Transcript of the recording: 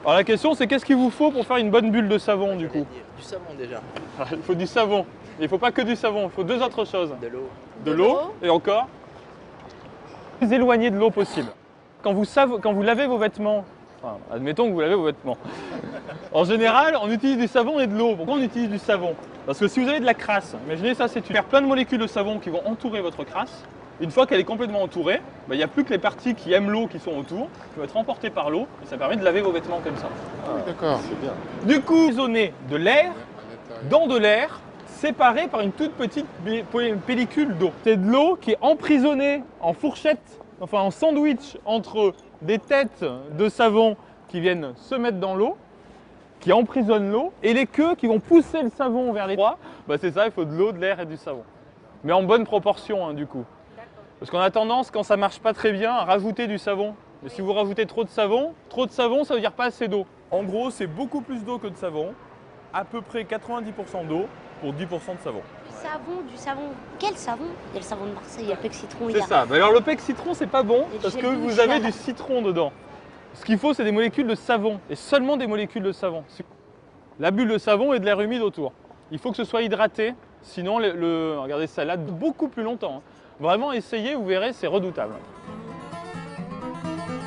Alors la question c'est qu'est-ce qu'il vous faut pour faire une bonne bulle de savon du coup? Du savon déjà. Il faut du savon. Il ne faut pas que du savon, il faut deux autres choses. De l'eau. De l'eau et encore plus éloigné de l'eau possible. Quand vous lavez vos vêtements, enfin, admettons que vous lavez vos vêtements, en général on utilise du savon et de l'eau. Pourquoi on utilise du savon? Parce que si vous avez de la crasse, imaginez ça, c'est faire plein de molécules de savon qui vont entourer votre crasse. Une fois qu'elle est complètement entourée, il n'y a plus que les parties qui aiment l'eau qui sont autour, qui vont être emportées par l'eau, et ça permet de laver vos vêtements comme ça. Ah oui, d'accord. C'est bien. Du coup, emprisonner de l'air dans de l'air, séparé par une toute petite pellicule d'eau. C'est de l'eau qui est emprisonnée en fourchette, enfin en sandwich entre des têtes de savon qui viennent se mettre dans l'eau, qui emprisonnent l'eau, et les queues qui vont pousser le savon vers les trois. Bah c'est ça, il faut de l'eau, de l'air et du savon. Mais en bonne proportion du coup. Parce qu'on a tendance, quand ça marche pas très bien, à rajouter du savon. Mais si vous rajoutez trop de savon, ça veut dire pas assez d'eau. En gros, c'est beaucoup plus d'eau que de savon, à peu près 90% d'eau pour 10% de savon. Du savon. Quel savon? Il y a le savon de Marseille, il y a Pec Citron. C'est ça. Bah alors le pec citron, c'est pas bon Et parce du que gel vous douche. avez du citron dedans. Ce qu'il faut, c'est des molécules de savon et seulement des molécules de savon. La bulle de savon et de l'air humide autour. Il faut que ce soit hydraté, sinon regardez ça là beaucoup plus longtemps. Vraiment essayez, vous verrez, c'est redoutable.